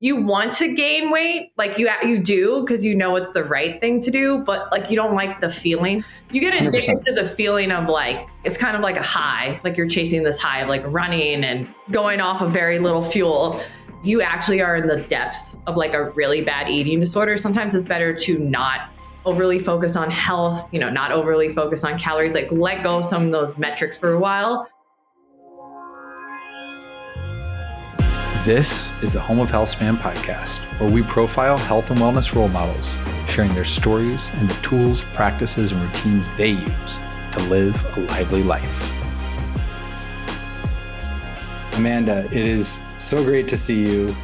you want to gain weight, like you do because you know it's the right thing to do, but like you don't like the feeling. You get addicted 100%. to the feeling of like it's kind of like a high, like you're chasing this high of like running and going off of very little fuel. You actually are in the depths of like a really bad eating disorder. Sometimes it's better to not overly focus on health, not overly focus on calories, like let go of some of those metrics for a while. This is the Home of Health Span podcast, where we profile health and wellness role models, sharing their stories and the tools, practices, and routines they use to live a lively life. Amanda, it is so great to see you.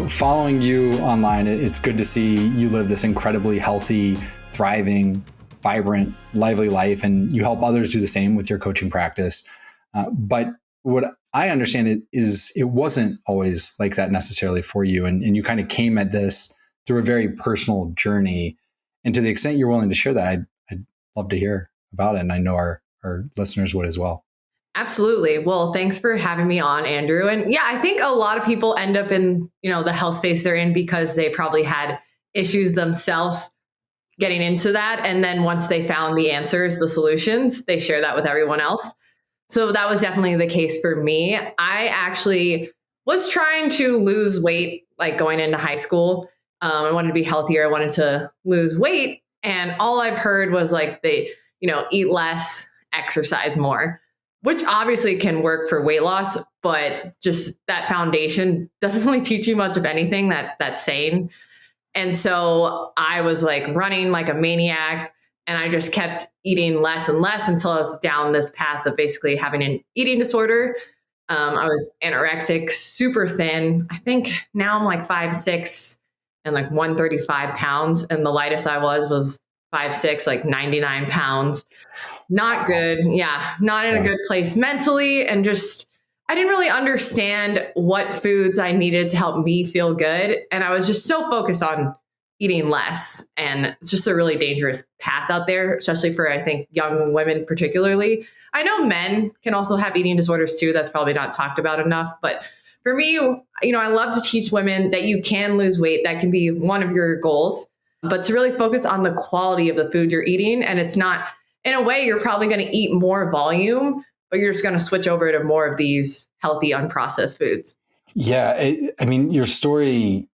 Following you online, it's good to see you live this incredibly healthy, thriving, vibrant, lively life, and you help others do the same with your coaching practice. But what I understand it wasn't always like that necessarily for you. And you kind of came at this through a very personal journey. And to the extent you're willing to share that, I'd love to hear about it. And I know our listeners would as well. Absolutely. Well, thanks for having me on, Andrew. And yeah, I think a lot of people end up in, the health space they're in because they probably had issues themselves getting into that. And then once they found the answers, the solutions, they share that with everyone else. So that was definitely the case for me. I actually was trying to lose weight, like going into high school. I wanted to be healthier. I wanted to lose weight. And all I've heard was like they, eat less, exercise more, which obviously can work for weight loss, but just that foundation doesn't really teach you much of anything that's sane. And so I was like running like a maniac. And I just kept eating less and less until I was down this path of basically having an eating disorder. I was anorexic, super thin. I think now I'm like 5'6" and like 135 pounds. And the lightest I was 5'6", like 99 pounds. Not good. Yeah, not in a good place mentally. And just, I didn't really understand what foods I needed to help me feel good. And I was just so focused on eating less. And it's just a really dangerous path out there, especially for, I think, young women particularly. I know men can also have eating disorders too. That's probably not talked about enough. But for me, I love to teach women that you can lose weight. That can be one of your goals, but to really focus on the quality of the food you're eating. And it's not, in a way, you're probably going to eat more volume, but you're just going to switch over to more of these healthy, unprocessed foods. Yeah. Your story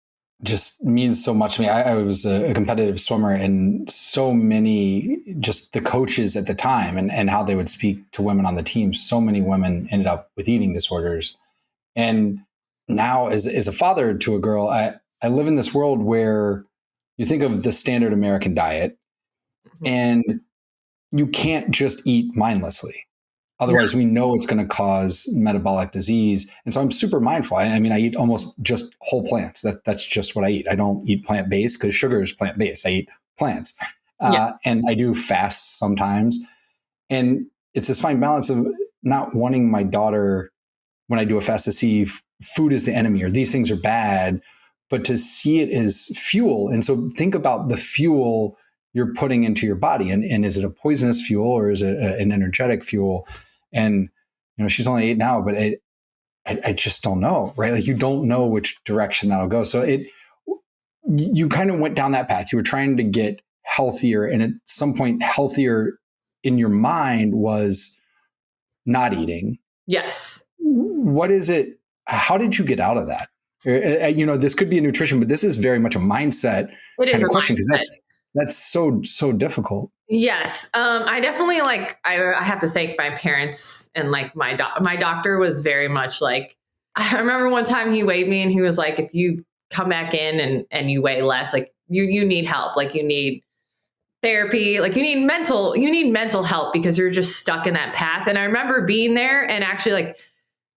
just means so much to me. I was a competitive swimmer, and so many, just the coaches at the time and how they would speak to women on the team, so many women ended up with eating disorders. And now as a father to a girl, I live in this world where you think of the standard American diet, and you can't just eat mindlessly. Otherwise, we know it's going to cause metabolic disease. And so I'm super mindful. I eat almost just whole plants. That's just what I eat. I don't eat plant-based because sugar is plant-based. I eat plants. And I do fast sometimes. And it's this fine balance of not wanting my daughter, when I do a fast, to see food as the enemy or these things are bad, but to see it as fuel. And so think about the fuel you're putting into your body. And is it a poisonous fuel or is it an energetic fuel? And, she's only 8 now, but I just don't know, right? Like you don't know which direction that'll go. So you kind of went down that path. You were trying to get healthier. And at some point, healthier in your mind was not eating. Yes. What is it? How did you get out of that? This could be a nutrition, but this is very much a mindset kind of question, because that's so difficult. Yes. I definitely I have to thank my parents and like my doctor was very much like, I remember one time he weighed me and he was like, if you come back in and you weigh less, like you need help, like you need therapy, like you need mental help because you're just stuck in that path. And I remember being there and actually like,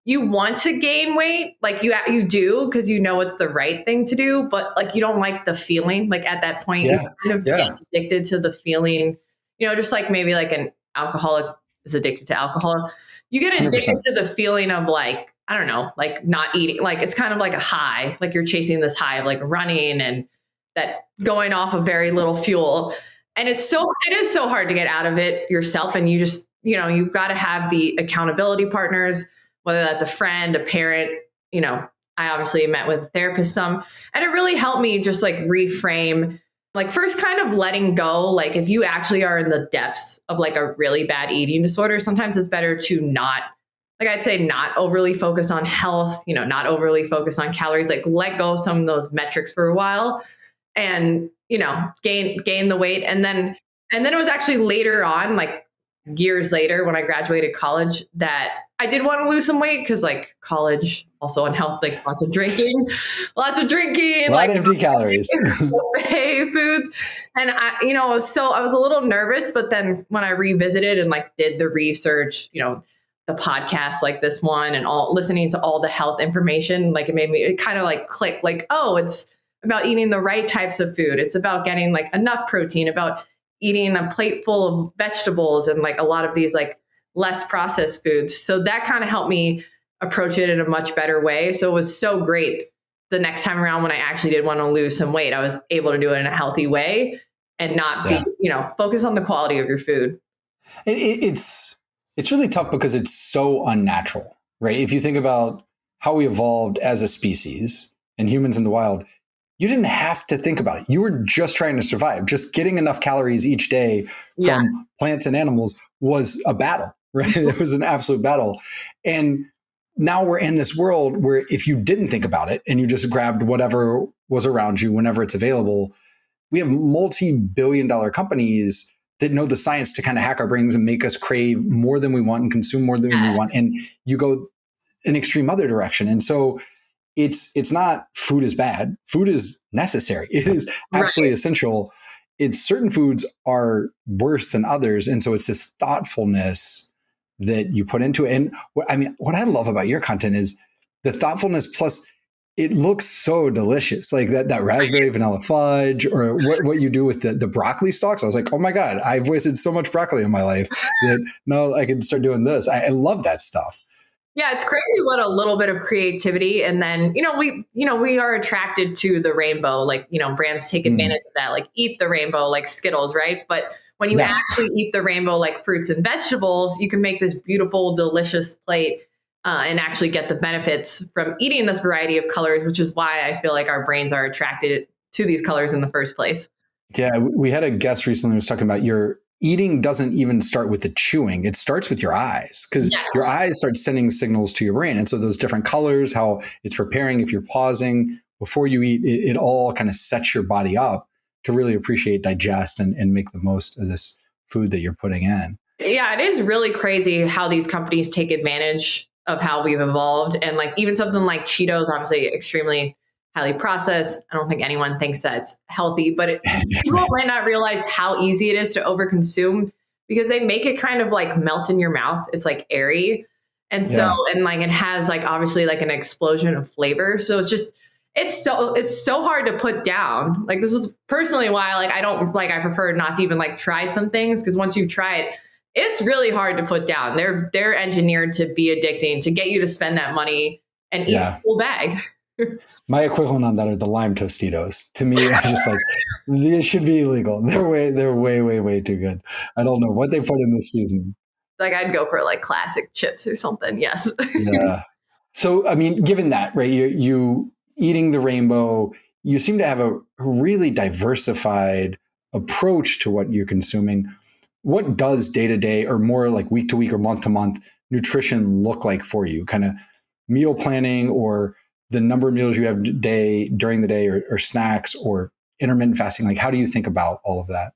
you want to gain weight, like you do because you know it's the right thing to do, but like you don't like the feeling. Like at that point, you kind of get addicted to the feeling, just like maybe like an alcoholic is addicted to alcohol. You get addicted 100%. To the feeling of like, I don't know, like not eating, like it's kind of like a high, like you're chasing this high of like running and that going off of very little fuel. And it is so hard to get out of it yourself. And you just, you've got to have the accountability partners, whether that's a friend, a parent, I obviously met with a therapist some, and it really helped me just like reframe, like first kind of letting go. Like if you actually are in the depths of like a really bad eating disorder, sometimes it's better to not, like I'd say, not overly focus on health, not overly focus on calories, like let go of some of those metrics for a while and, gain the weight. And then it was actually later on, like years later when I graduated college, that I did want to lose some weight because like college also unhealthy, like lots of drinking, A lot like of empty calories. buffet foods. And so I was a little nervous, but then when I revisited and like did the research, the podcast like this one and all listening to all the health information, like it kind of like click, like, oh, it's about eating the right types of food. It's about getting like enough protein, about eating a plate full of vegetables and like a lot of these like less processed foods. So that kind of helped me approach it in a much better way. So it was so great the next time around when I actually did want to lose some weight, I was able to do it in a healthy way and not be, focus on the quality of your food. It's really tough because it's so unnatural, right? If you think about how we evolved as a species and humans in the wild, you didn't have to think about it. You were just trying to survive. Just getting enough calories each day from plants and animals was a battle, right? It was an absolute battle. And now we're in this world where if you didn't think about it and you just grabbed whatever was around you whenever it's available, we have multi-billion-dollar companies that know the science to kind of hack our brains and make us crave more than we want and consume more than we want. And you go an extreme other direction. And so it's not food is bad. Food is necessary. It is absolutely essential. It's certain foods are worse than others. And so it's this thoughtfulness that you put into it. And what I love about your content is the thoughtfulness plus it looks so delicious. Like that raspberry vanilla fudge or what you do with the broccoli stalks. I was like, oh my God, I've wasted so much broccoli in my life that now I can start doing this. I love that stuff. Yeah, it's crazy what a little bit of creativity. And then, we are attracted to the rainbow, like, brands take advantage of that, like eat the rainbow, like Skittles, right? But when you actually eat the rainbow, like fruits and vegetables, you can make this beautiful, delicious plate and actually get the benefits from eating this variety of colors, which is why I feel like our brains are attracted to these colors in the first place. Yeah, we had a guest recently who was talking about your eating doesn't even start with the chewing. It starts with your eyes because your eyes start sending signals to your brain. And so those different colors, how it's preparing, if you're pausing before you eat, it all kind of sets your body up to really appreciate, digest, and make the most of this food that you're putting in. Yeah, it is really crazy how these companies take advantage of how we've evolved. And like even something like Cheetos, obviously extremely highly processed. I don't think anyone thinks that's healthy, but people might not realize how easy it is to overconsume because they make it kind of like melt in your mouth. It's like airy. And so, and like it has like obviously like an explosion of flavor. So it's so hard to put down. Like this is personally why like I prefer not to even like try some things because once you try it, it's really hard to put down. They're engineered to be addicting, to get you to spend that money and eat a full bag. My equivalent on that are the lime Tostitos. To me, I'm just like, these should be illegal. They're way too good. I don't know what they put in this season. Like I'd go for like classic chips or something. Yes. Yeah. So, I mean, given that, right, you eating the rainbow, you seem to have a really diversified approach to what you're consuming. What does day to day or more like week to week or month to month nutrition look like for you? Kind of meal planning or the number of meals you have during the day or snacks or intermittent fasting? Like, how do you think about all of that?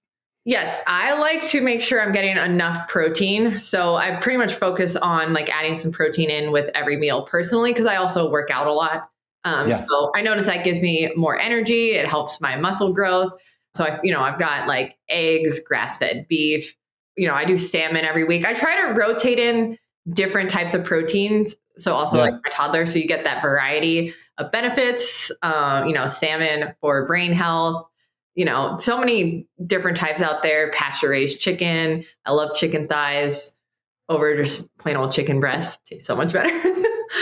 Yes, I like to make sure I'm getting enough protein. So I pretty much focus on like adding some protein in with every meal personally, because I also work out a lot. So I notice that gives me more energy. It helps my muscle growth. So I've got like eggs, grass-fed beef. I do salmon every week. I try to rotate in different types of proteins. So also like my toddler, so you get that variety of benefits. Salmon for brain health. So many different types out there. Pasture-raised chicken. I love chicken thighs over just plain old chicken breast. Tastes so much better.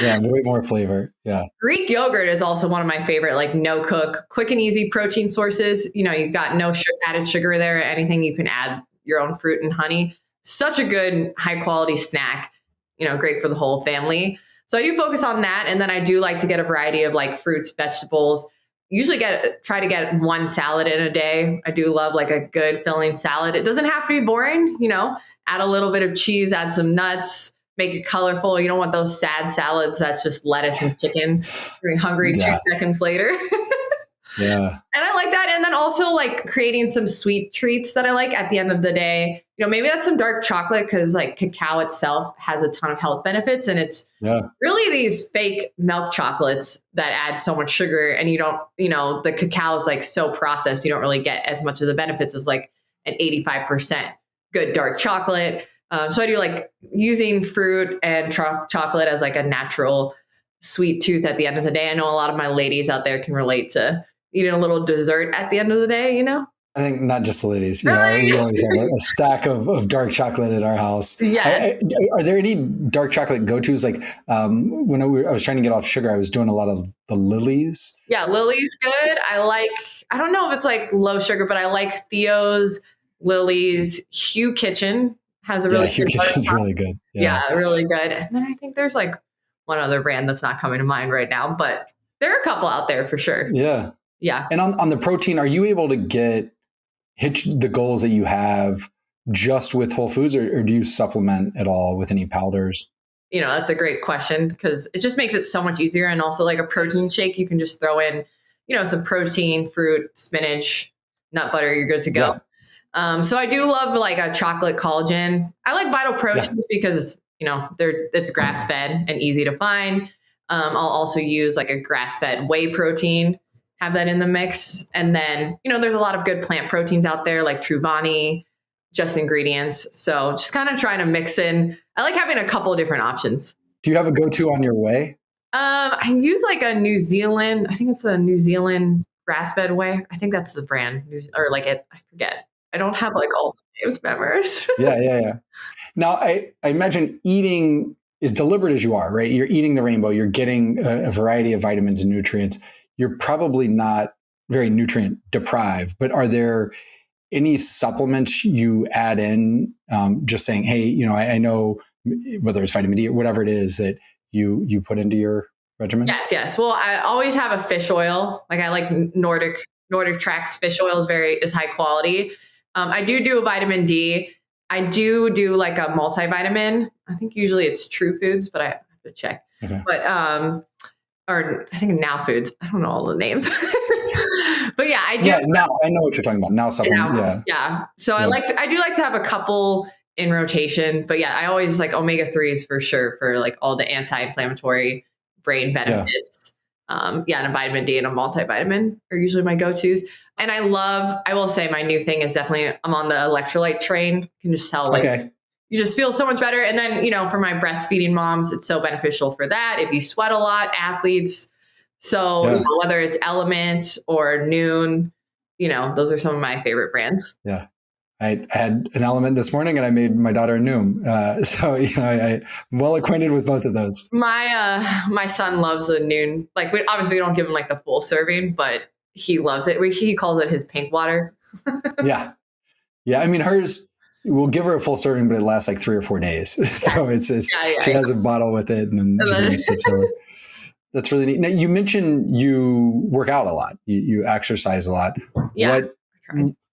Yeah, way more flavor. Yeah. Greek yogurt is also one of my favorite, like no cook, quick and easy protein sources. You've got no added sugar there. Anything you can add your own fruit and honey. Such a good high quality snack. Great for the whole family. So I do focus on that. And then I do like to get a variety of like fruits, vegetables. Usually try to get one salad in a day. I do love like a good filling salad. It doesn't have to be boring, add a little bit of cheese, add some nuts, make it colorful. You don't want those sad salads that's just lettuce and chicken. You're hungry 2 seconds later. Yeah. And I like that. And then also like creating some sweet treats that I like at the end of the day. Maybe that's some dark chocolate because like cacao itself has a ton of health benefits. And it's really these fake milk chocolates that add so much sugar. And you don't, the cacao is like so processed. You don't really get as much of the benefits as like an 85% good dark chocolate. So I do like using fruit and chocolate as like a natural sweet tooth at the end of the day. I know a lot of my ladies out there can relate to eating a little dessert at the end of the day, I think not just the ladies. Really? We always have a stack of dark chocolate at our house. Yeah. Are there any dark chocolate go-tos? Like when I was trying to get off sugar, I was doing a lot of the Lily's. Yeah, Lily's good. I don't know if it's like low sugar, but I like Theo's, Lily's. Hugh Kitchen has a really Hugh Kitchen's really good. Yeah, really good. And then I think there's like one other brand that's not coming to mind right now, but there are a couple out there for sure. Yeah. Yeah. And on the protein, are you able to hit the goals that you have just with whole foods, or do you supplement at all with any powders? That's a great question because it just makes it so much easier. And also like a protein shake, you can just throw in, some protein, fruit, spinach, nut butter, you're good to go. Yeah. So I do love like a chocolate collagen. I like Vital Proteins because, it's grass fed and easy to find. I'll also use like a grass fed whey protein, have that in the mix. And then, there's a lot of good plant proteins out there like Truvani, Just Ingredients. So just kind of trying to mix in. I like having a couple of different options. Do you have a go-to on your whey? I use like a New Zealand, I think it's a New Zealand grass-fed whey. I think that's the brand, or like I forget. I don't have like all the names memorized. Yeah. Now, I imagine eating as deliberate as you are, right? You're eating the rainbow. You're getting a variety of vitamins and nutrients. You're probably not very nutrient deprived, but are there any supplements you add in, just saying, hey, I know whether it's vitamin D or whatever it is that you put into your regimen? Yes. Well, I always have a fish oil. Like I like Nordic Trax fish oil is high quality. I do a vitamin D. I do like a multivitamin. I think usually it's True Foods, but I have to check. Okay. But or I think Now Foods. I don't know all the names. But yeah, I do. Yeah, now I know what you're talking about. Now supplement. Yeah. So I do like to have a couple in rotation. But yeah, I always like omega-3s for sure for like all the anti-inflammatory brain benefits. And a vitamin D and a multivitamin are usually my go-tos. And I will say my new thing is definitely I'm on the electrolyte train. You can just tell you just feel so much better. And then, for my breastfeeding moms, it's so beneficial for that. If you sweat a lot, athletes. So whether it's Element or Noon, those are some of my favorite brands. Yeah. I had an Element this morning and I made my daughter a Noom. So, I'm well acquainted with both of those. My son loves the Noon. Like we don't give him like the full serving, but he loves it. He calls it his pink water. Yeah. I mean, hers, we'll give her a full serving, but it lasts like 3 or 4 days. So she has a bottle with it and then she sips over. That's really neat. Now, you mentioned you work out a lot. You exercise a lot. Yeah.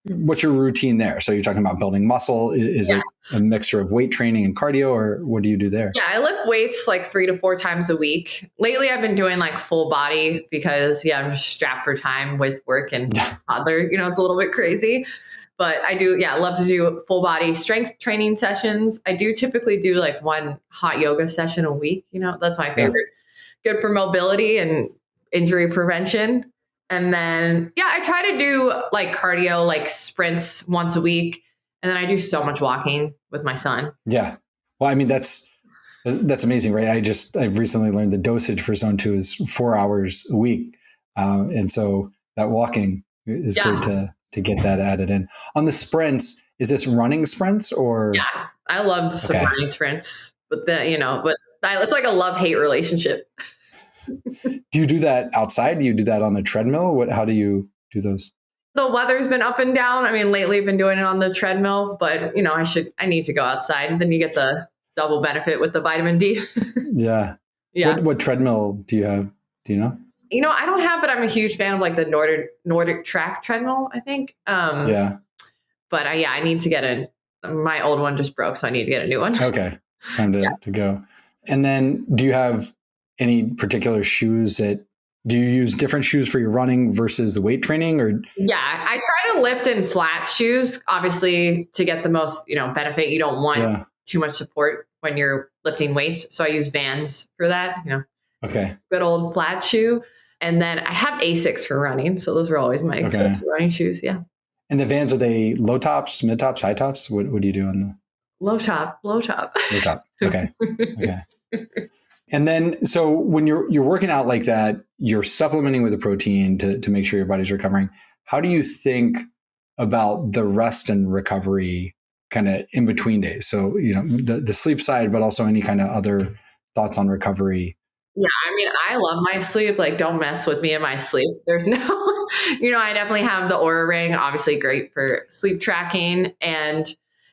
What's your routine there? So you're talking about building muscle. Is it a mixture of weight training and cardio, or what do you do there? Yeah, I lift weights like 3 to 4 times a week. Lately, I've been doing like full body because I'm just strapped for time with work and toddler. It's a little bit crazy. But I do, love to do full body strength training sessions. I do typically do like one hot yoga session a week. That's my favorite. Good for mobility and injury prevention. And then, I try to do like cardio, like sprints once a week. And then I do so much walking with my son. Yeah. Well, I mean, that's amazing, right? I've recently learned the dosage for zone 2 is 4 hours a week. And so that walking is great to get that added in. On the sprints, is this running sprints or? Yeah, I love some running sprints, but it's like a love-hate relationship. Do you do that outside? Do you do that on a treadmill? How do you do those? The weather's been up and down. I mean, lately I've been doing it on the treadmill, but I need to go outside. And then you get the double benefit with the vitamin D. Yeah. Yeah. What treadmill do you have? Do you know? I don't have, but I'm a huge fan of like the Nordic track treadmill, I think. Yeah. But I need to get my old one just broke, so I need to get a new one. Okay. Time to go. And then do you have any particular shoes do you use different shoes for your running versus the weight training or? Yeah, I try to lift in flat shoes, obviously to get the most, benefit. You don't want too much support when you're lifting weights. So I use Vans for that, Okay. Good old flat shoe. And then I have Asics for running. So those are always my running shoes. Yeah. And the Vans, are they low tops, mid tops, high tops? What do you do on the low top? Low top. Okay. Okay. And then, so when you're working out like that, you're supplementing with a protein to make sure your body's recovering. How do you think about the rest and recovery kind of in between days? So, the sleep side, but also any kind of other thoughts on recovery. Yeah, I love my sleep. Like, don't mess with me in my sleep. There's no, I definitely have the Aura Ring, obviously great for sleep tracking. And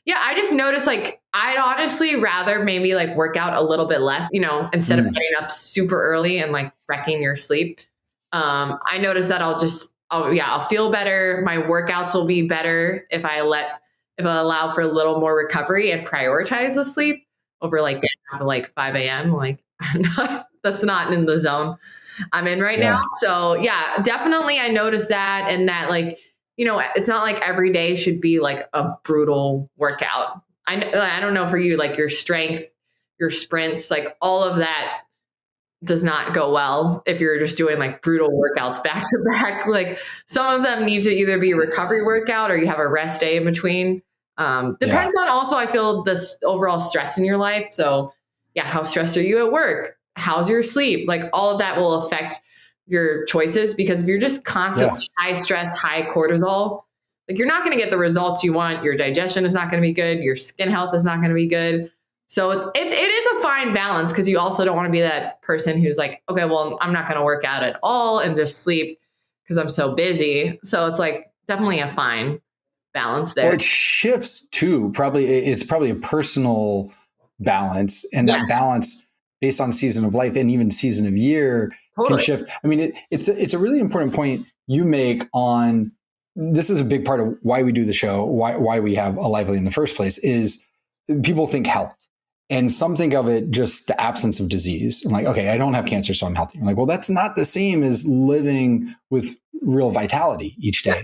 yeah, I just noticed like, I'd honestly rather maybe like work out a little bit less, instead of getting up super early and like wrecking your sleep. I noticed that I'll feel better. My workouts will be better if I allow for a little more recovery and prioritize the sleep over like getting up at like 5 a.m. Like, that's not in the zone I'm in right now. So yeah, definitely I noticed that, and that like, it's not like every day should be like a brutal workout. I don't know for you, like your strength, your sprints, like all of that does not go well if you're just doing like brutal workouts back to back. Like some of them need to either be a recovery workout or you have a rest day in between. Depends on also, I feel, this overall stress in your life. So yeah, how stressed are you at work? How's your sleep? Like all of that will affect your choices, because if you're just constantly high stress, high cortisol, like you're not going to get the results you want. Your digestion is not going to be good. Your skin health is not going to be good. So it is a fine balance, because you also don't want to be that person who's like, okay, well, I'm not going to work out at all and just sleep because I'm so busy. So it's like definitely a fine balance there. Well, it shifts too. It's probably a personal balance, and that balance based on season of life and even season of year can shift. I mean, it's a really important point you make on, this is a big part of why we do the show, why we have a Lively in the first place, is people think health. And some think of it just the absence of disease. I'm like, okay, I don't have cancer, so I'm healthy. I'm like, well, that's not the same as living with real vitality each day.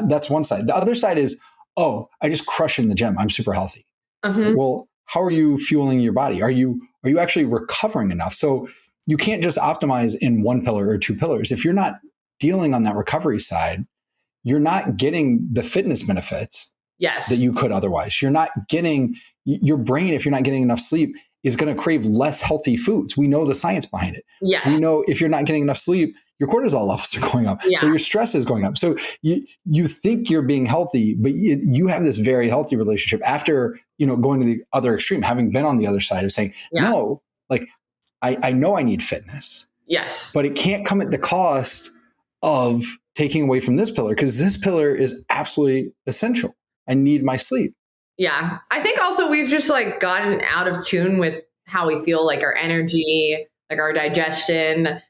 That's one side. The other side is, oh, I just crush in the gym. I'm super healthy. Well, how are you fueling your body? Are you actually recovering enough? So you can't just optimize in one pillar or two pillars. If you're not dealing on that recovery side, you're not getting the fitness benefits that you could otherwise. You're not getting, your brain, if you're not getting enough sleep, is going to crave less healthy foods. We know the science behind it. We know if you're not getting enough sleep, your cortisol levels are going up. So your stress is going up. So you think you're being healthy, but you have this very healthy relationship after, going to the other extreme, having been on the other side of saying, no, like I know I need fitness. But it can't come at the cost of taking away from this pillar, because this pillar is absolutely essential. I need my sleep. Yeah. I think also we've just like gotten out of tune with how we feel, like our energy, like our digestion.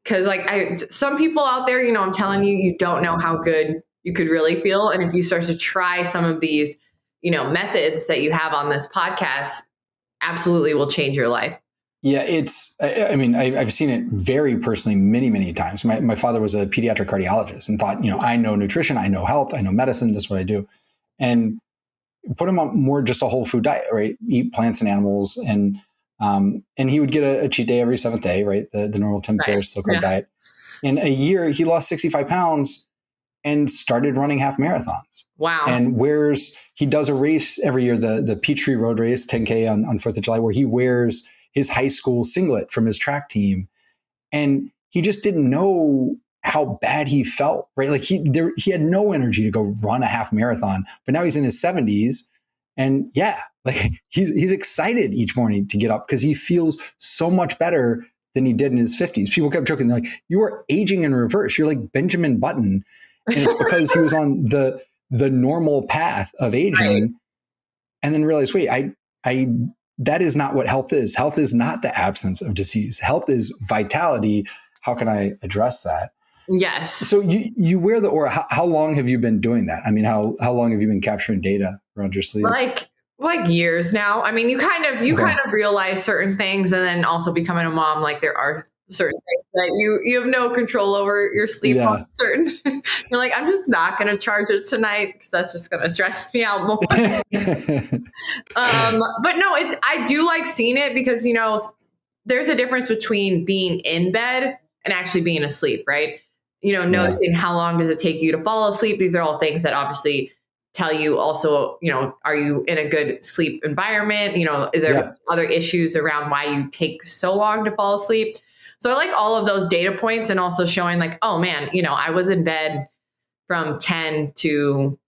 Cause like some people out there, I'm telling you, you don't know how good you could really feel. And if you start to try some of these, methods that you have on this podcast, absolutely will change your life. Yeah, I've seen it very personally many, many times. My father was a pediatric cardiologist and thought, I know nutrition, I know health, I know medicine, this is what I do. And put him on more just a whole food diet, right? Eat plants and animals. And he would get a cheat day every seventh day, right? The normal Tim Ferriss low carb diet. In a year, he lost 65 pounds and started running half marathons. Wow. And he does a race every year, the Peachtree Road Race, 10K on 4th of July, where he wears his high school singlet from his track team. And he just didn't know how bad he felt, right? Like he had no energy to go run a half marathon, but now he's in his 70s. And like he's excited each morning to get up because he feels so much better than he did in his 50s. People kept joking. They're like, you are aging in reverse. You're like Benjamin Button. And it's because he was on the normal path of aging, and then realized, wait, I that is not what health is. Health is not the absence of disease. Health is vitality. How can I address that? Yes. So you wear the Aura. How long have you been doing that? I mean, how long have you been capturing data around your sleep? Like years now. I mean, you kind of realize certain things, and then also becoming a mom, like there are certain things that you have no control over your sleep on certain. You're like, I'm just not going to charge it tonight because that's just going to stress me out more. But no, I do like seeing it because, there's a difference between being in bed and actually being asleep, right? Noticing how long does it take you to fall asleep. These are all things that obviously tell you also, are you in a good sleep environment? Is there other issues around why you take so long to fall asleep? So I like all of those data points, and also showing like, oh man, I was in bed from 10 to,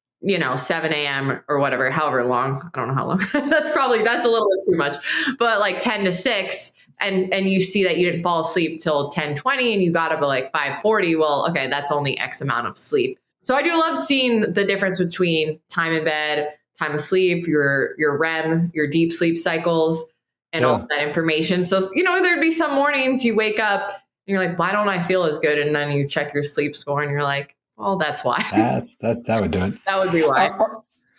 7 a.m. or whatever, however long. I don't know how long. That's a little bit too much, but like 10 to 6. And you see that you didn't fall asleep till 10:20 and you got up at like 5:40. Well, okay, that's only X amount of sleep. So I do love seeing the difference between time in bed, time asleep, your REM, your deep sleep cycles, and all of that information. So, there'd be some mornings you wake up and you're like, why don't I feel as good? And then you check your sleep score and you're like, well, that's why. That would do it. That would be why.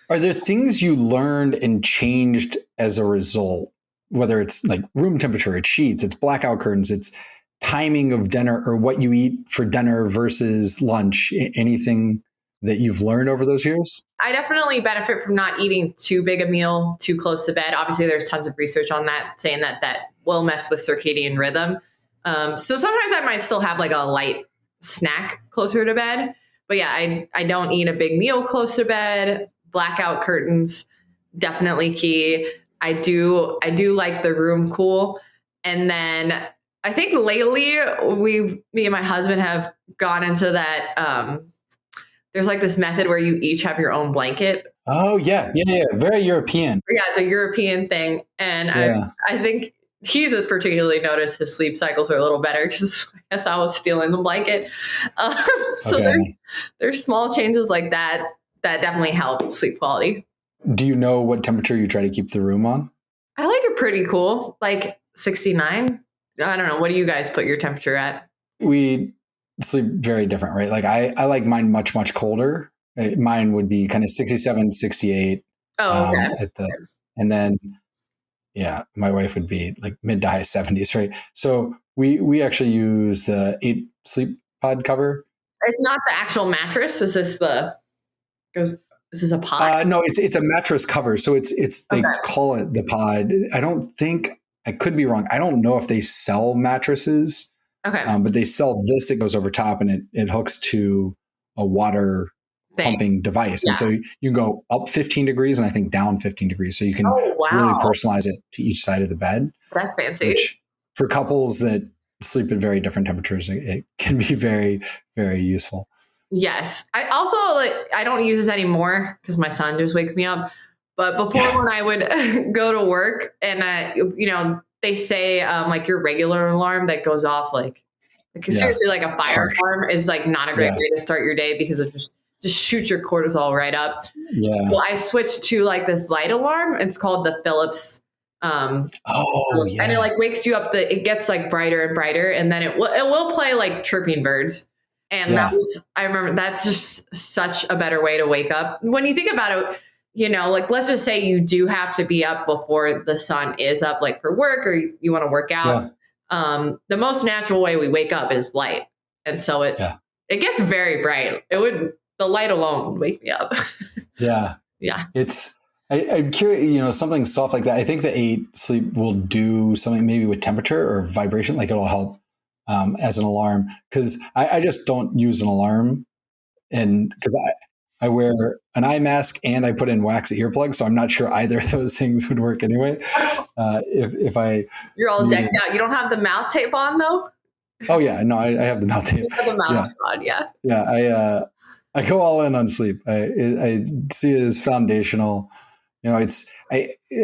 Are there things you learned and changed as a result? Whether it's like room temperature, it's sheets, it's blackout curtains, it's timing of dinner or what you eat for dinner versus lunch, anything that you've learned over those years? I definitely benefit from not eating too big a meal too close to bed. Obviously, there's tons of research on that saying that will mess with circadian rhythm. So sometimes I might still have like a light snack closer to bed. But yeah, I don't eat a big meal close to bed. Blackout curtains, definitely key. I do like the room cool. And then I think lately me and my husband have gone into that. There's like this method where you each have your own blanket. Oh yeah. Very European. Yeah, it's a European thing. And I think he's particularly noticed his sleep cycles are a little better because I guess I was stealing the blanket. So there's small changes like that definitely help sleep quality. Do you know what temperature you try to keep the room on? I like it pretty cool, like 69. I don't know. What do you guys put your temperature at? We sleep very different, right? Like I like mine much, much colder. Mine would be kind of 67, 68. Oh, okay. And then, my wife would be like mid to high 70s, right? So we actually use the 8 sleep pod cover. It's not the actual mattress. Is this This is a pod? No, it's a mattress cover. So they call it the pod. I could be wrong. I don't know if they sell mattresses. Okay. But they sell this. It goes over top and it hooks to a water pumping device. Yeah. And so you can go up 15 degrees and I think down 15 degrees. So you can really personalize it to each side of the bed. That's fancy. Which for couples that sleep at very different temperatures, it can be very, very useful. Yes. I also I don't use this anymore because my son just wakes me up. But before when I would go to work and, they say like your regular alarm that goes off seriously like a fire alarm is like not a great way to start your day because it just shoots your cortisol right up. Yeah. Well, I switched to like this light alarm. It's called the Philips. And it like wakes you up. It gets like brighter and brighter, and then it will play like chirping birds. And I remember that's just such a better way to wake up. When you think about it, like let's just say you do have to be up before the sun is up, like for work or you want to work out. Yeah. The most natural way we wake up is light. And so it gets very bright. The light alone would wake me up. Yeah. I'm curious, something soft like that. I think the 8 sleep will do something maybe with temperature or vibration, like it'll help as an alarm. Cause I just don't use an alarm and because I wear an eye mask and I put in wax earplugs. So I'm not sure either of those things would work anyway. You're all decked out. You don't have the mouth tape on though? Oh yeah. No, I have the mouth tape. You have the mouth tape on, yeah. Yeah. I go all in on sleep. I see it as foundational. A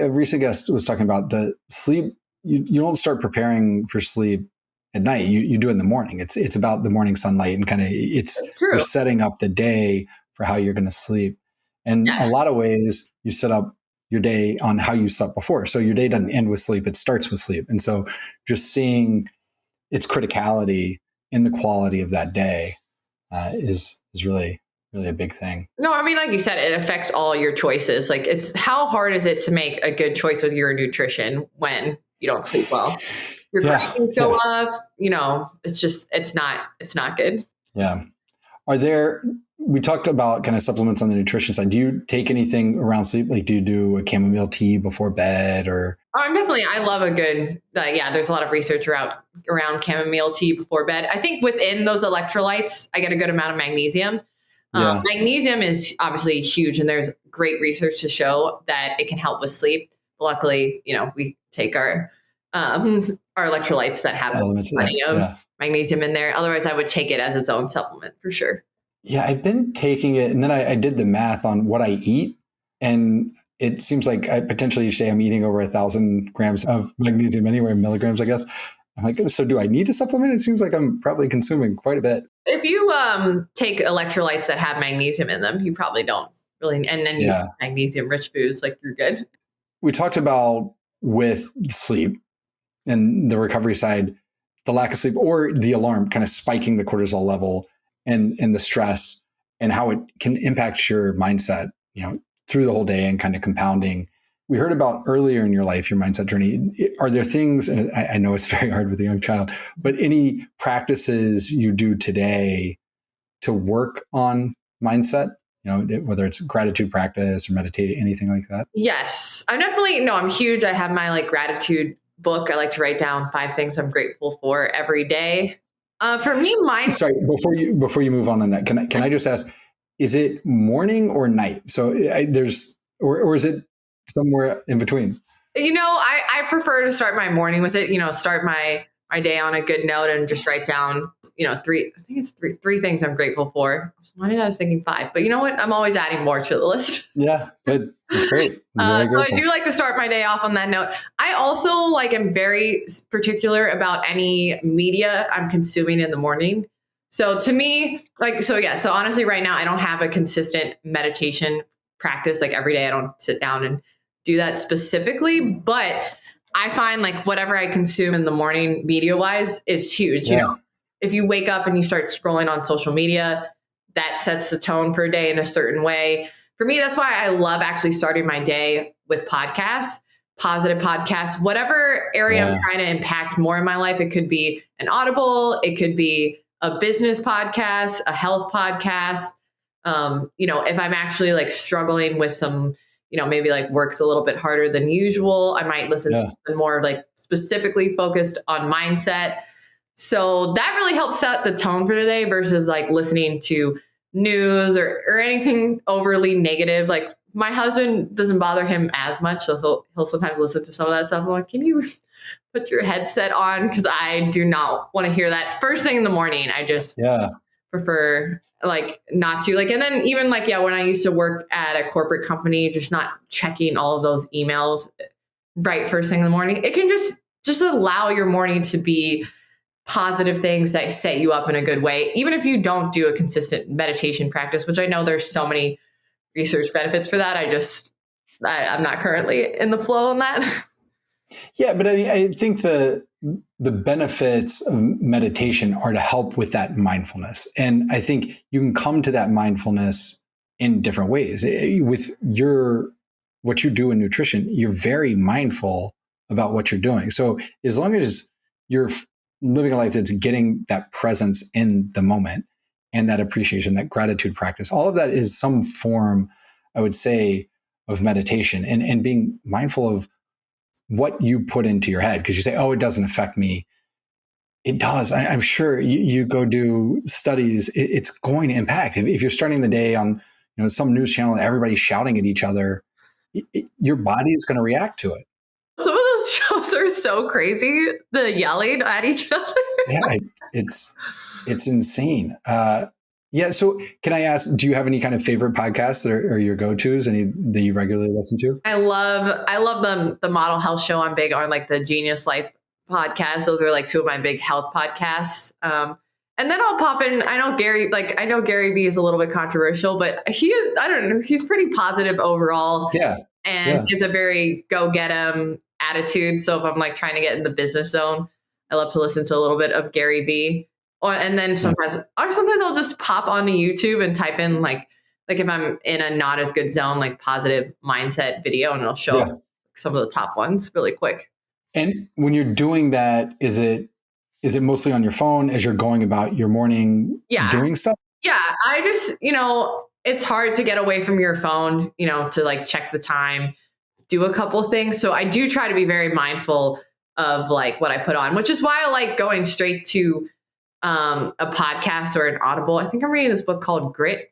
recent guest was talking about the sleep. You don't start preparing for sleep at night. You do it in the morning. It's about the morning sunlight and kind of you're setting up the day for how you're going to sleep. And a lot of ways you set up your day on how you slept before. So your day doesn't end with sleep, it starts with sleep. And so just seeing its criticality in the quality of that day is really, really a big thing. No, I mean, like you said, it affects all your choices. Like, it's how hard is it to make a good choice with your nutrition when you don't sleep well? Your cravings go up, it's not good. Yeah. We talked about kind of supplements on the nutrition side. Do you take anything around sleep? Like, do you do a chamomile tea before bed or? I love a good, there's a lot of research around chamomile tea before bed. I think within those electrolytes, I get a good amount of magnesium. Magnesium is obviously huge, and there's great research to show that it can help with sleep. Luckily, we take our electrolytes that have plenty of magnesium in there. Otherwise, I would take it as its own supplement for sure. Yeah, I've been taking it, and then I did the math on what I eat, and it seems like potentially each day I'm eating over 1,000 grams of magnesium anyway, milligrams, I guess. I'm like, so do I need to supplement? It seems like I'm probably consuming quite a bit. If you take electrolytes that have magnesium in them, you probably don't really, and then you magnesium-rich foods, like you're good. We talked about with sleep and the recovery side, the lack of sleep or the alarm kind of spiking the cortisol level and the stress and how it can impact your mindset, through the whole day and kind of compounding. We heard about earlier in your life, your mindset journey. Are there things, and I know it's very hard with a young child, but any practices you do today to work on mindset, whether it's gratitude practice or meditating, anything like that? Yes, I'm huge. I have my gratitude book. I like to write down 5 things I'm grateful for every day. For me, Sorry, before you move on that, can I just ask, is it morning or night? So or is it somewhere in between? I prefer to start my morning with it, start my day on a good note and just write down, three things I'm grateful for. Why did I was thinking 5? But you know what? I'm always adding more to the list. Yeah, good. That's great. So I do like to start my day off on that note. I also am very particular about any media I'm consuming in the morning. So to me, so honestly, right now, I don't have a consistent meditation practice. Every day I don't sit down and do that specifically, but I find whatever I consume in the morning media wise is huge. If you wake up and you start scrolling on social media, that sets the tone for a day in a certain way. For me, that's why I love actually starting my day with podcasts, positive podcasts, whatever area I'm trying to impact more in my life. It could be an Audible, it could be a business podcast, a health podcast. If I'm actually struggling with some, maybe work's a little bit harder than usual, I might listen to something more specifically focused on mindset. So that really helps set the tone for today versus listening to news or anything overly negative. My husband doesn't bother him as much, so he'll sometimes listen to some of that stuff. I'm like, can you put your headset on? Because I do not want to hear that first thing in the morning. I just prefer not to and then even when I used to work at a corporate company, just not checking all of those emails right first thing in the morning. It can just allow your morning to be positive things that set you up in a good way, even if you don't do a consistent meditation practice, which I know there's so many research benefits for that. I'm not currently in the flow on that. Yeah, but I think the benefits of meditation are to help with that mindfulness. And I think you can come to that mindfulness in different ways. With what you do in nutrition, you're very mindful about what you're doing. So as long as you're living a life that's getting that presence in the moment and that appreciation, that gratitude practice, all of that is some form, I would say, of meditation and being mindful of what you put into your head. Because you say, oh, it doesn't affect me. It does. I'm sure you go do studies. It's going to impact. If you're starting the day on some news channel and everybody's shouting at each other, your body is going to react to it. Some of those shows are so crazy. The yelling at each other. Yeah, it's insane. So can I ask, do you have any kind of favorite podcasts that are your go-tos, any that you regularly listen to? I love the Model Health Show. I'm big on the Genius Life podcast. Those are 2 of my big health podcasts. And then I'll pop in, I know Gary Vee is a little bit controversial, but I don't know, he's pretty positive overall. Yeah. and he has a very go get 'em attitude. So if I'm like trying to get in the business zone, I love to listen to a little bit of Gary Vee. And then sometimes I'll just pop onto YouTube and type in like if I'm in a not as good zone, like positive mindset video, and it'll show up some of the top ones really quick. And when you're doing that, is it mostly on your phone as you're going about your morning doing stuff? Yeah. I just, it's hard to get away from your phone, to like check the time, do a couple things. So I do try to be very mindful of like what I put on, which is why I like going straight to a podcast or an Audible. I think I'm reading this book called Grit.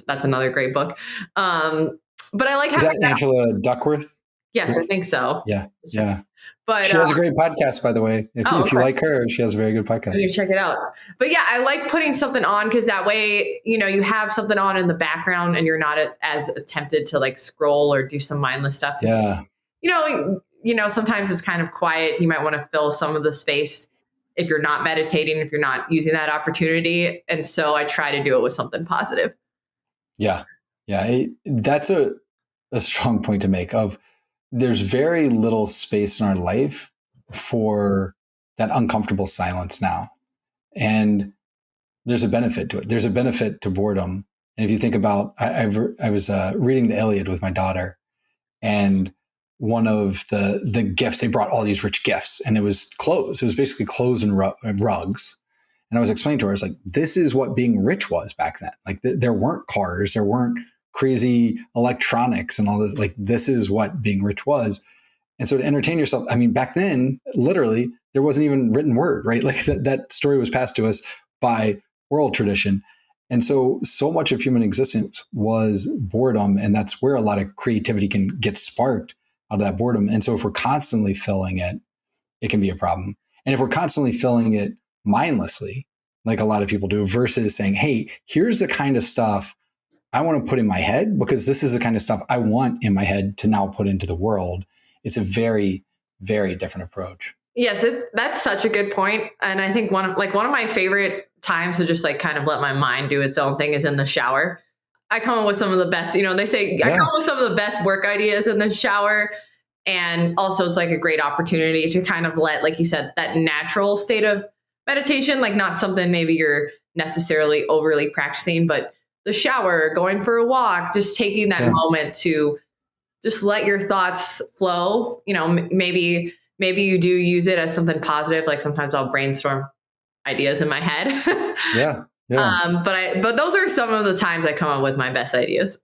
That's another great book. But I like having Angela Duckworth. Yes, I think so. Yeah. But she has a great podcast, by the way. If you like her, she has a very good podcast. You check it out. But yeah, I like putting something on because that way, you have something on in the background and you're not as tempted to like scroll or do some mindless stuff. Yeah. Sometimes it's kind of quiet. You might want to fill some of the space if you're not meditating, if you're not using that opportunity. And so I try to do it with something positive. Yeah. That's a strong point to make of there's very little space in our life for that uncomfortable silence now. And there's a benefit to it. There's a benefit to boredom. And if you think about, I was reading the Iliad with my daughter, and one of the gifts, they brought all these rich gifts, and it was clothes. It was basically clothes and rugs. And I was explaining to her, I was like, this is what being rich was back then. Like there weren't cars, there weren't crazy electronics and all that. Like this is what being rich was. And so to entertain yourself, I mean, back then, literally, there wasn't even written word, right? Like that story was passed to us by oral tradition. And so much of human existence was boredom. And that's where a lot of creativity can get sparked out of that boredom. And so if we're constantly filling it, it can be a problem. And if we're constantly filling it mindlessly, like a lot of people do, versus saying, hey, here's the kind of stuff I want to put in my head because this is the kind of stuff I want in my head to now put into the world. It's a very, very different approach. Yes, that's such a good point. And I think one of my favorite times to just like kind of let my mind do its own thing is in the shower. I come up with some of the best, they say I come up with some of the best work ideas in the shower. And also it's like a great opportunity to kind of let, like you said, that natural state of meditation, like not something maybe you're necessarily overly practicing, but the shower, going for a walk, just taking that moment to just let your thoughts flow. Maybe you do use it as something positive. Like sometimes I'll brainstorm ideas in my head. Yeah. But those are some of the times I come up with my best ideas.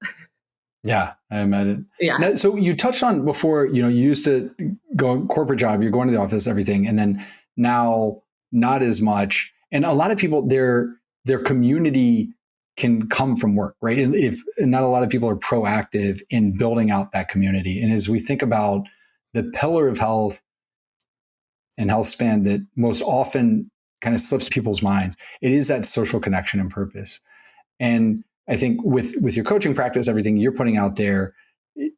Yeah, I imagine. Yeah. Now, so you touched on before, you used to go corporate job, you're going to the office, everything. And then now not as much. And a lot of people, their community can come from work, right? If not a lot of people are proactive in building out that community. And as we think about the pillar of health and health span that most often kind of slips people's minds, it is that social connection and purpose. And I think with your coaching practice, everything you're putting out there,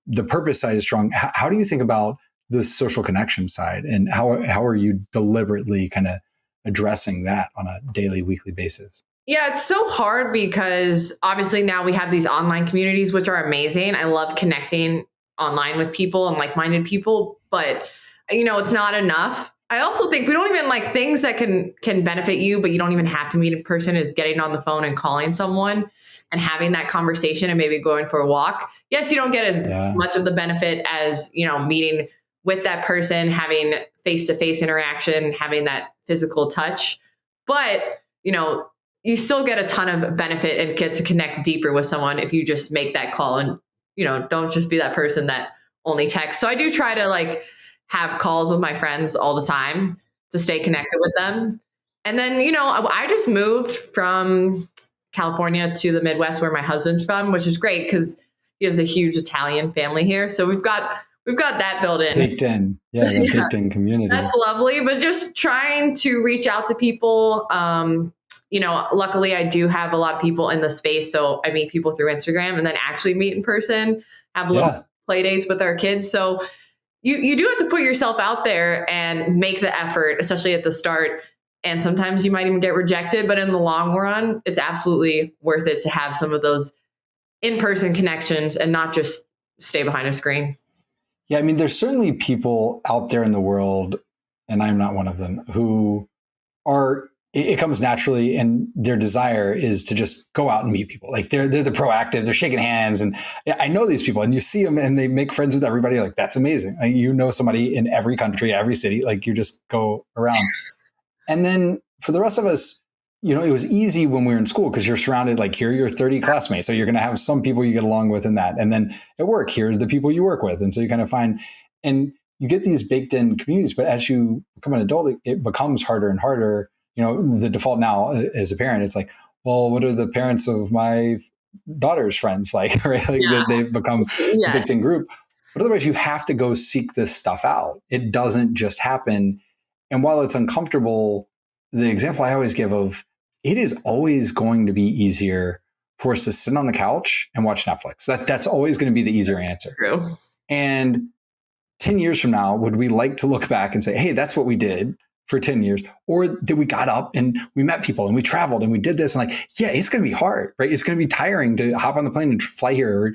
the purpose side is strong. How do you think about the social connection side, and how are you deliberately kind of addressing that on a daily, weekly basis? Yeah, it's so hard because obviously now we have these online communities, which are amazing. I love connecting online with people and like-minded people, but it's not enough. I also think we don't even like things that can benefit you, but you don't even have to meet in person, is getting on the phone and calling someone and having that conversation and maybe going for a walk. Yes, you don't get as much of the benefit as, meeting with that person, having face-to-face interaction, having that physical touch. But, you still get a ton of benefit and get to connect deeper with someone if you just make that call and, don't just be that person that only texts. So I do try to like have calls with my friends all the time to stay connected with them. And then, I just moved from California to the Midwest where my husband's from, which is great because he has a huge Italian family here. So we've got that built in. Baked in. Yeah, the baked in community. That's lovely. But just trying to reach out to people. Luckily I do have a lot of people in the space. So I meet people through Instagram and then actually meet in person, have little play dates with our kids. So you do have to put yourself out there and make the effort, especially at the start. And sometimes you might even get rejected, but in the long run, it's absolutely worth it to have some of those in-person connections and not just stay behind a screen. Yeah, I mean, there's certainly people out there in the world, and I'm not one of them, who are, it comes naturally, and their desire is to just go out and meet people. Like they're the proactive, they're shaking hands. And I know these people, and you see them and they make friends with everybody. Like, that's amazing. Like, you know somebody in every country, every city, like you just go around. And then for the rest of us, it was easy when we were in school because you're surrounded, like here are your 30 classmates. So you're going to have some people you get along with in that. And then at work, here are the people you work with. And so you kind of find, and you get these baked in communities, but as you become an adult, it becomes harder and harder. The default now as a parent, it's like, well, what are the parents of my daughter's friends like, right? Like Yeah. they've become the big thing group. But otherwise you have to go seek this stuff out. It doesn't just happen. And while it's uncomfortable, the example I always give of it is always going to be easier for us to sit on the couch and watch Netflix. That's always going to be the easier answer. True. And 10 years from now, would we like to look back and say, hey, that's what we did for 10 years? Or did we got up and we met people and we traveled and we did this? And like, yeah, it's going to be hard, right? It's going to be tiring to hop on the plane and fly here or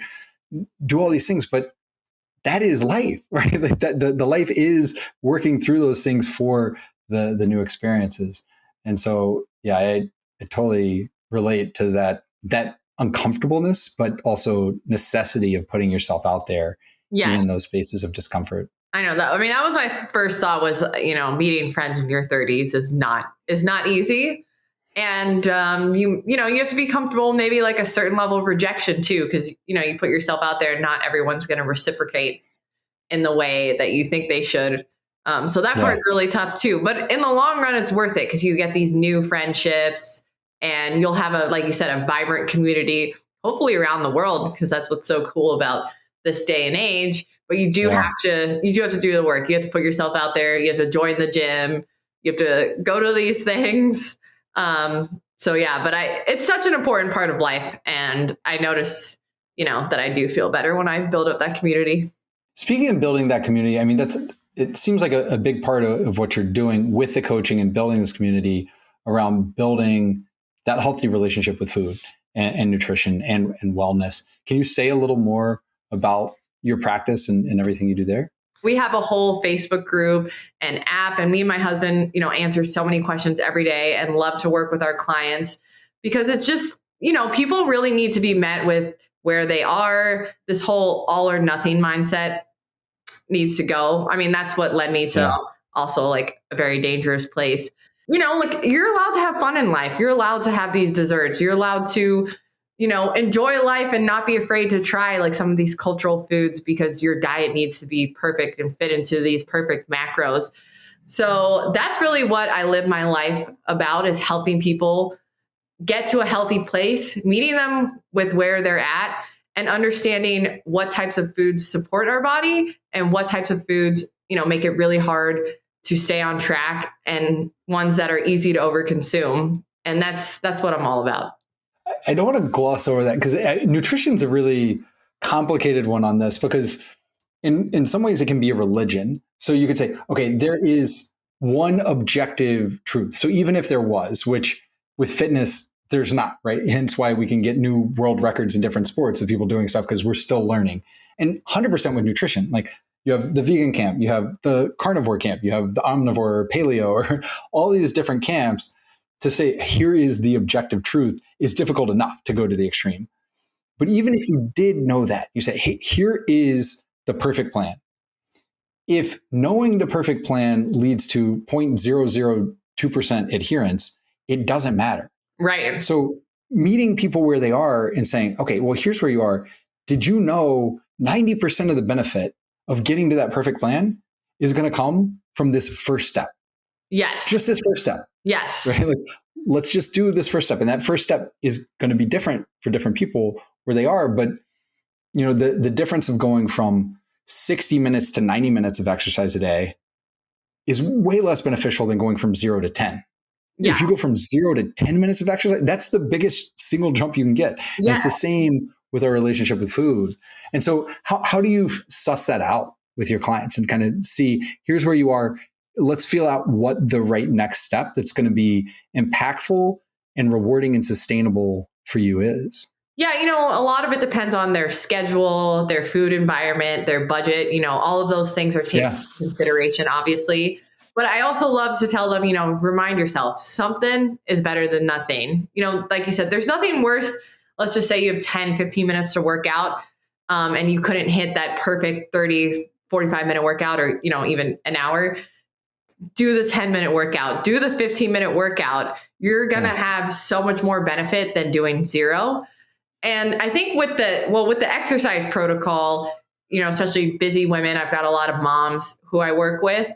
do all these things. But that is life, right? Like the life is working through those things for the new experiences. And so, yeah, I totally relate to that uncomfortableness, but also necessity of putting yourself out there in those spaces of discomfort. I know that. I mean, that was my first thought was, meeting friends in your 30s is not easy. And you have to be comfortable, maybe like a certain level of rejection too, because you put yourself out there and not everyone's going to reciprocate in the way that you think they should. So that part's really tough too. But in the long run, it's worth it because you get these new friendships and you'll have like you said, a vibrant community, hopefully around the world, because that's what's so cool about this day and age. But you do have to do the work. You have to put yourself out there. You have to join the gym. You have to go to these things. But it's such an important part of life. And I notice, that I do feel better when I build up that community. Speaking of building that community, I mean, it seems like a big part of what you're doing with the coaching and building this community around building that healthy relationship with food and nutrition and wellness. Can you say a little more about your practice and everything you do there? We have a whole Facebook group and app, and me and my husband, answer so many questions every day and love to work with our clients because it's just, people really need to be met with where they are. This whole all or nothing mindset needs to go. I mean, that's what led me to also like a very dangerous place. Like you're allowed to have fun in life. You're allowed to have these desserts. You're allowed to, enjoy life and not be afraid to try like some of these cultural foods because your diet needs to be perfect and fit into these perfect macros. So that's really what I live my life about, is helping people get to a healthy place, meeting them with where they're at and understanding what types of foods support our body and what types of foods, make it really hard to stay on track and ones that are easy to overconsume. And that's what I'm all about. I don't want to gloss over that because nutrition is a really complicated one on this because in some ways it can be a religion. So you could say, okay, there is one objective truth. So even if there was, which with fitness, there's not, right? Hence why we can get new world records in different sports of people doing stuff because we're still learning. And 100% with nutrition, like you have the vegan camp, you have the carnivore camp, you have the omnivore or paleo or all these different camps. To say, here is the objective truth is difficult enough to go to the extreme. But even if you did know that, you say, hey, here is the perfect plan. If knowing the perfect plan leads to 0.002% adherence, it doesn't matter. Right. So meeting people where they are and saying, okay, well, here's where you are. Did you know 90% of the benefit of getting to that perfect plan is going to come from this first step? Yes. Just this first step. Yes. Right? Like, let's just do this first step. And that first step is going to be different for different people where they are. But, the difference of going from 60 minutes to 90 minutes of exercise a day is way less beneficial than going from 0 to 10. Yeah. If you go from 0 to 10 minutes of exercise, that's the biggest single jump you can get. And it's the same with our relationship with food. And so how do you suss that out with your clients and kind of see, here's where you are. Let's feel out what the right next step that's going to be impactful and rewarding and sustainable for you is. Yeah, a lot of it depends on their schedule, their food environment, their budget. All of those things are taken Yeah. into consideration, obviously. But I also love to tell them, remind yourself something is better than nothing. Like you said, there's nothing worse. Let's just say you have 10, 15 minutes to work out, and you couldn't hit that perfect 30, 45-minute workout, or, even an hour. Do the 10-minute workout, do the 15-minute workout. You're going to have so much more benefit than doing zero. And I think with the exercise protocol, especially busy women, I've got a lot of moms who I work with,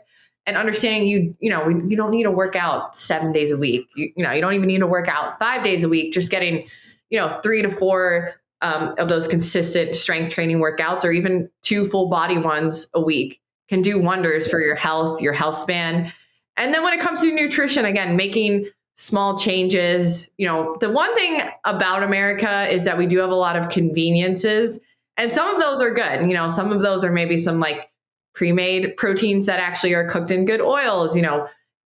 and understanding you don't need to work out 7 days a week. You don't even need to work out 5 days a week. Just getting, 3 to 4 of those consistent strength training workouts, or even 2 full body ones a week, can do wonders for your health span. And then when it comes to nutrition, again, making small changes. The one thing about America is that we do have a lot of conveniences, and some of those are good. Some of those are maybe some like pre-made proteins that actually are cooked in good oils.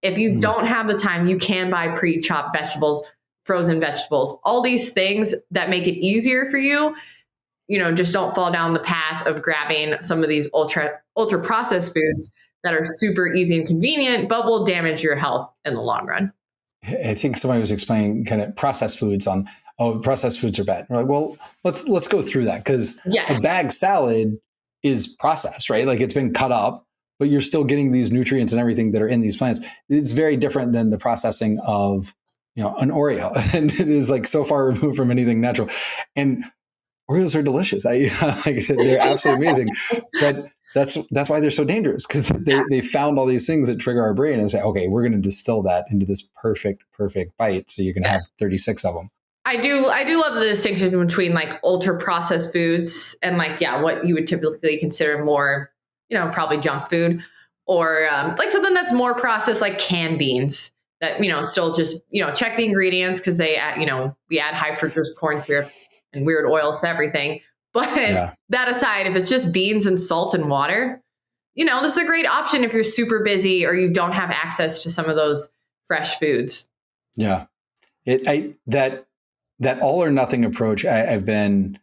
If you don't have the time, you can buy pre-chopped vegetables, frozen vegetables, all these things that make it easier for you. Just don't fall down the path of grabbing some of these ultra processed foods that are super easy and convenient, but will damage your health in the long run. I think somebody was explaining kind of processed foods processed foods are bad. We're like, well, let's go through that, because a bag salad is processed, right? Like it's been cut up, but you're still getting these nutrients and everything that are in these plants. It's very different than the processing of, an Oreo, and it is like so far removed from anything natural. And Oreos are delicious. They're absolutely amazing, but that's why they're so dangerous, because they found all these things that trigger our brain and say, okay, we're going to distill that into this perfect bite, so you can have 36 of them. I do love the distinction between like ultra processed foods and what you would typically consider more, probably junk food, or like something that's more processed, like canned beans that, still just, check the ingredients, because they add, we add high fructose corn syrup and weird oils to everything. But that aside, if it's just beans and salt and water, this is a great option if you're super busy or you don't have access to some of those fresh foods. Yeah. That all or nothing approach, I've been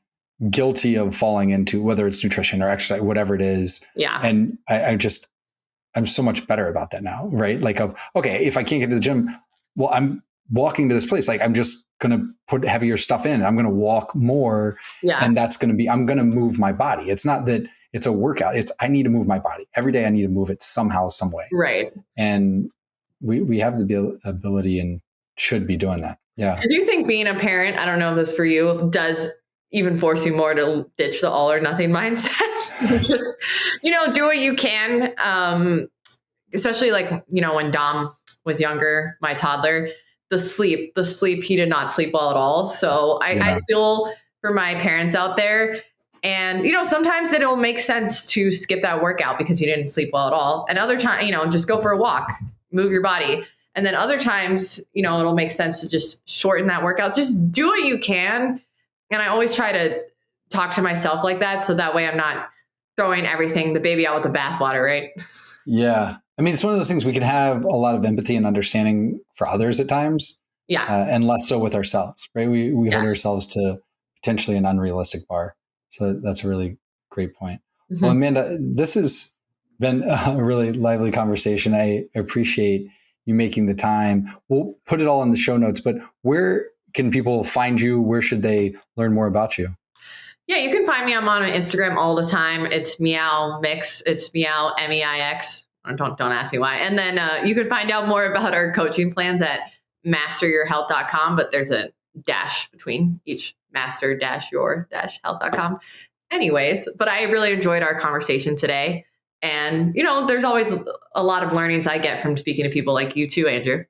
guilty of falling into, whether it's nutrition or exercise, whatever it is. Yeah. And I'm so much better about that now, right? Like okay, if I can't get to the gym, well, I'm walking to this place. Like I'm just going to put heavier stuff in. I'm going to walk more. Yeah. And I'm going to move my body. It's not that it's a workout. I need to move my body every day. I need to move it somehow, some way. Right. And we have the ability and should be doing that. Yeah. I do think being a parent, I don't know if this for you, does even force you more to ditch the all or nothing mindset. Just, do what you can. Especially when Dom was younger, my toddler, the sleep, he did not sleep well at all. So I feel for my parents out there. And, sometimes it'll make sense to skip that workout because you didn't sleep well at all. And other times, just go for a walk, move your body. And then other times, it'll make sense to just shorten that workout. Just do what you can. And I always try to talk to myself like that, so that way I'm not throwing the baby out with the bathwater, right? Yeah. I mean, it's one of those things we can have a lot of empathy and understanding for others at times. Yeah. And less so with ourselves, right? We hold ourselves to potentially an unrealistic bar. So that's a really great point. Mm-hmm. Well, Amanda, this has been a really lively conversation. I appreciate you making the time. We'll put it all in the show notes, but where can people find you? Where should they learn more about you? Yeah, you can find me. I'm on Instagram all the time. It's Meow Mix. It's Meow MEIX. Don't ask me why. And then you can find out more about our coaching plans at masteryourhealth.com, but there's a dash between each, master-your-health.com. Anyways, but I really enjoyed our conversation today. And, there's always a lot of learnings I get from speaking to people like you too, Andrew.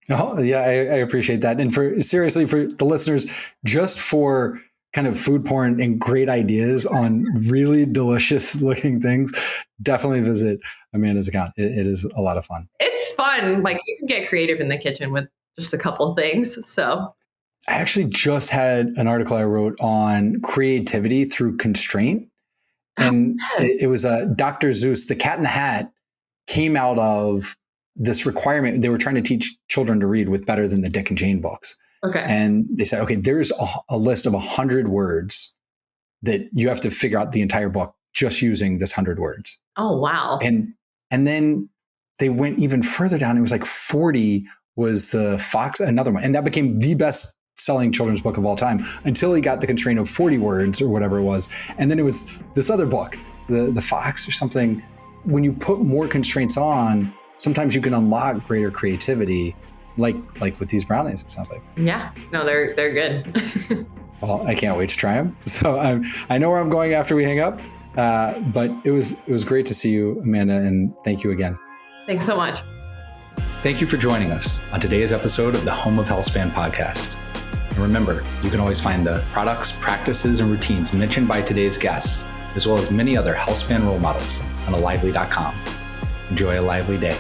Oh, yeah, I appreciate that. And for the listeners, just for kind of food porn and great ideas on really delicious looking things, definitely visit Amanda's account. It is a lot of fun. It's fun. Like you can get creative in the kitchen with just a couple of things. So I actually just had an article I wrote on creativity through constraint. And it was Dr. Seuss, The Cat in the Hat, came out of this requirement. They were trying to teach children to read with Better Than the Dick and Jane books. Okay. And they said, okay, there's a list of 100 words that you have to figure out the entire book just using this 100 words. Oh, wow. And then they went even further down. It was like 40 was the Fox, another one. And that became the best selling children's book of all time until he got the constraint of 40 words or whatever it was. And then it was this other book, the Fox or something. When you put more constraints on, sometimes you can unlock greater creativity, like with these brownies, it sounds like. Yeah, no, they're good. Well, I can't wait to try them. So I know where I'm going after we hang up, but it was great to see you, Amanda, and thank you again. Thanks so much. Thank you for joining us on today's episode of the Home of Healthspan podcast. And remember, you can always find the products, practices, and routines mentioned by today's guests, as well as many other Healthspan role models on alively.com. Enjoy a lively day.